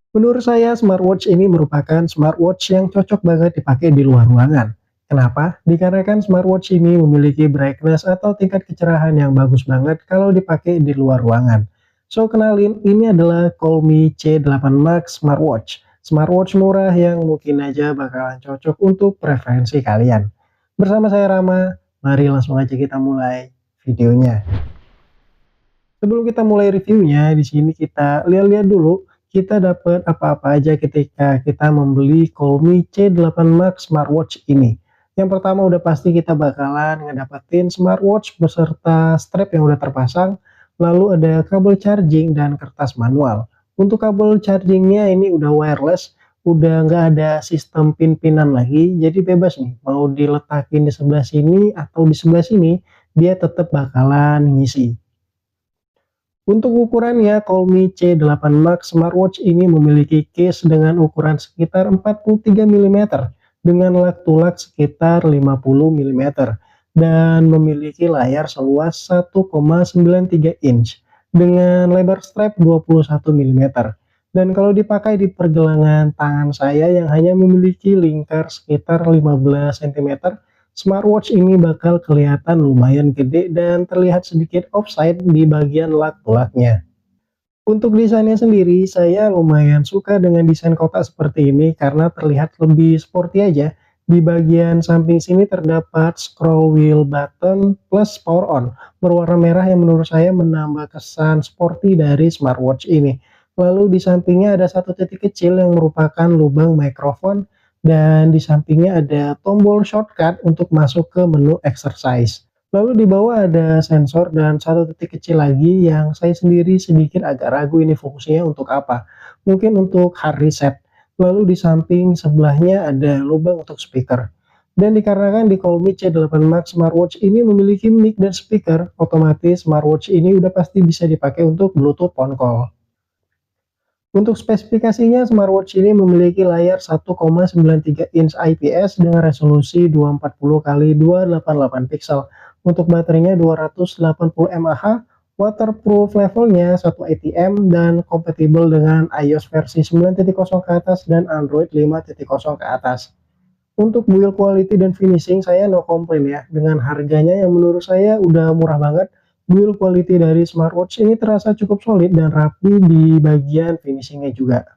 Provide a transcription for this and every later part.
Menurut saya, smartwatch ini merupakan smartwatch yang cocok banget dipakai di luar ruangan. Kenapa? Dikarenakan smartwatch ini memiliki brightness atau tingkat kecerahan yang bagus banget kalau dipakai di luar ruangan. So, kenalin, ini adalah Xiaomi C8 Max Smartwatch. Smartwatch murah yang mungkin aja bakalan cocok untuk preferensi kalian. Bersama saya Rama, mari langsung aja kita mulai videonya. Sebelum kita mulai reviewnya, di sini kita lihat-lihat dulu kita dapat apa-apa aja ketika kita membeli Xiaomi C8 Max smartwatch ini. Yang pertama udah pasti kita bakalan ngedapetin smartwatch beserta strap yang udah terpasang, lalu ada kabel charging dan kertas manual. Untuk kabel chargingnya ini udah wireless, udah nggak ada sistem pin-pinan lagi, jadi bebas nih mau diletakin di sebelah sini atau di sebelah sini, dia tetap bakalan ngisi. Untuk ukurannya, Xiaomi C8 Max smartwatch ini memiliki case dengan ukuran sekitar 43 mm dengan lak-tulak sekitar 50 mm dan memiliki layar seluas 1,93 inch dengan lebar strap 21 mm. Dan kalau dipakai di pergelangan tangan saya yang hanya memiliki lingkar sekitar 15 cm, smartwatch ini bakal kelihatan lumayan gede dan terlihat sedikit offside di bagian lak-tulaknya. Untuk desainnya sendiri, saya lumayan suka dengan desain kotak seperti ini karena terlihat lebih sporty aja. Di bagian samping sini terdapat scroll wheel button plus power on berwarna merah yang menurut saya menambah kesan sporty dari smartwatch ini. Lalu di sampingnya ada satu titik kecil yang merupakan lubang mikrofon dan di sampingnya ada tombol shortcut untuk masuk ke menu exercise. Lalu di bawah ada sensor dan satu titik kecil lagi yang saya sendiri sedikit agak ragu ini fungsinya untuk apa. Mungkin untuk hard reset. Lalu di samping sebelahnya ada lubang untuk speaker. Dan dikarenakan di Xiaomi C8 Max smartwatch ini memiliki mic dan speaker, otomatis smartwatch ini udah pasti bisa dipakai untuk Bluetooth phone call. Untuk spesifikasinya, smartwatch ini memiliki layar 1,93 inch IPS dengan resolusi 240 kali 288 pixel. Untuk baterainya 280 mAh, waterproof levelnya 1 ATM dan kompatibel dengan iOS versi 9.0 ke atas dan Android 5.0 ke atas. Untuk build quality dan finishing saya no komplain ya. Dengan harganya yang menurut saya udah murah banget, build quality dari smartwatch ini terasa cukup solid dan rapi di bagian finishingnya juga.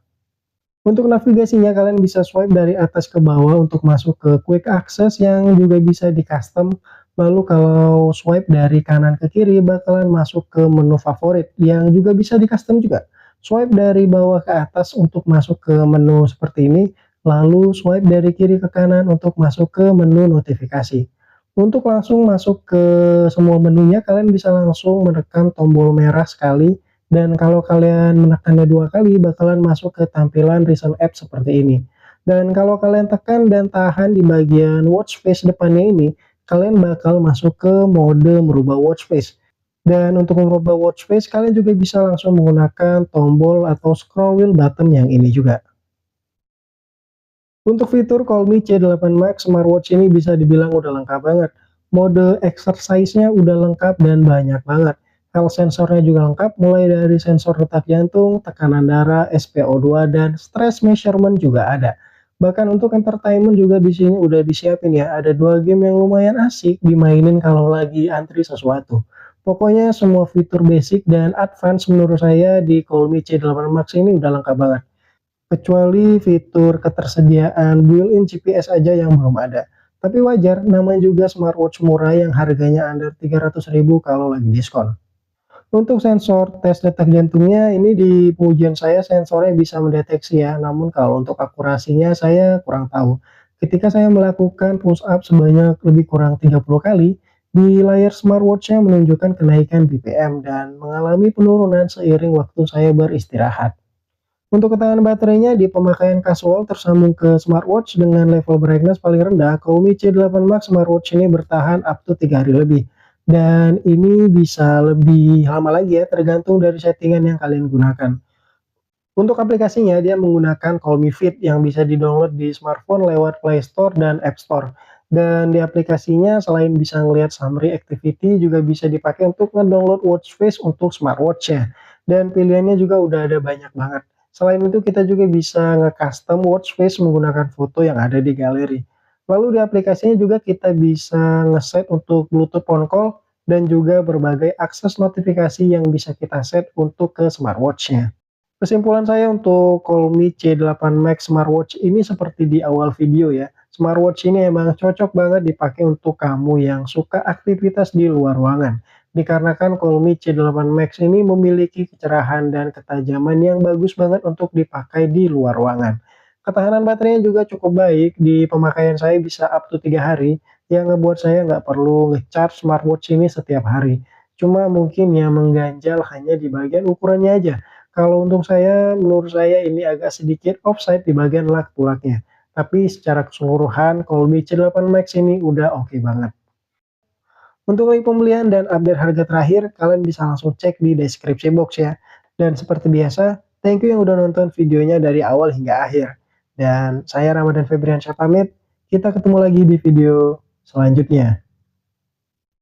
Untuk navigasinya kalian bisa swipe dari atas ke bawah untuk masuk ke quick access yang juga bisa di custom. Lalu kalau swipe dari kanan ke kiri bakalan masuk ke menu favorit yang juga bisa di custom juga. Swipe dari bawah ke atas untuk masuk ke menu seperti ini. Lalu swipe dari kiri ke kanan untuk masuk ke menu notifikasi. Untuk langsung masuk ke semua menunya kalian bisa langsung menekan tombol merah sekali dan kalau kalian menekannya 2 kali bakalan masuk ke tampilan recent app seperti ini. Dan kalau kalian tekan dan tahan di bagian watch face depannya ini, kalian bakal masuk ke mode merubah watch face. Dan untuk merubah watch face kalian juga bisa langsung menggunakan tombol atau scroll wheel button yang ini juga. Untuk fitur Xiaomi C8 Max smartwatch ini bisa dibilang udah lengkap banget. Mode exercise-nya udah lengkap dan banyak banget. Health sensornya juga lengkap, mulai dari sensor detak jantung, tekanan darah, SpO2, dan stress measurement juga ada. Bahkan untuk entertainment juga di sini udah disiapin ya. Ada dua game yang lumayan asik dimainin kalau lagi antri sesuatu. Pokoknya semua fitur basic dan advance menurut saya di Xiaomi C8 Max ini udah lengkap banget. Kecuali fitur ketersediaan built-in GPS aja yang belum ada. Tapi wajar, namanya juga smartwatch murah yang harganya under 300.000 kalau lagi diskon. Untuk sensor tes detak jantungnya, ini di pengujian saya sensornya bisa mendeteksi ya, namun kalau untuk akurasinya saya kurang tahu. Ketika saya melakukan push up sebanyak lebih kurang 30 kali, di layar smartwatch-nya menunjukkan kenaikan BPM dan mengalami penurunan seiring waktu saya beristirahat. Untuk ketahanan baterainya di pemakaian kasual tersambung ke smartwatch dengan level brightness paling rendah, Xiaomi C8 Max smartwatch ini bertahan up to 3 hari lebih. Dan ini bisa lebih lama lagi ya, tergantung dari settingan yang kalian gunakan. Untuk aplikasinya, dia menggunakan Xiaomi Fit yang bisa di-download di smartphone lewat Play Store dan App Store. Dan di aplikasinya, selain bisa ngelihat summary activity, juga bisa dipakai untuk nge-download watch face untuk smartwatch-nya. Dan pilihannya juga udah ada banyak banget. Selain itu kita juga bisa nge-custom watch face menggunakan foto yang ada di galeri. Lalu di aplikasinya juga kita bisa ngeset untuk Bluetooth on call dan juga berbagai akses notifikasi yang bisa kita set untuk ke smartwatch-nya. Kesimpulan saya untuk Xiaomi C8 Max smartwatch ini seperti di awal video ya. Smartwatch ini emang cocok banget dipakai untuk kamu yang suka aktivitas di luar ruangan. Dikarenakan Xiaomi C8 Max ini memiliki kecerahan dan ketajaman yang bagus banget untuk dipakai di luar ruangan. Ketahanan baterainya juga cukup baik, di pemakaian saya bisa up to 3 hari, yang ngebuat saya nggak perlu ngecharge smartwatch ini setiap hari. Cuma mungkin yang mengganjal hanya di bagian ukurannya aja. Kalau untuk saya, menurut saya ini agak sedikit offside di bagian lak tulaknya. Tapi secara keseluruhan, Xiaomi C8 Max ini udah oke banget. Untuk link pembelian dan update harga terakhir, kalian bisa langsung cek di deskripsi box ya. Dan seperti biasa, thank you yang udah nonton videonya dari awal hingga akhir. Dan saya Ramadan Febriansyah pamit, kita ketemu lagi di video selanjutnya.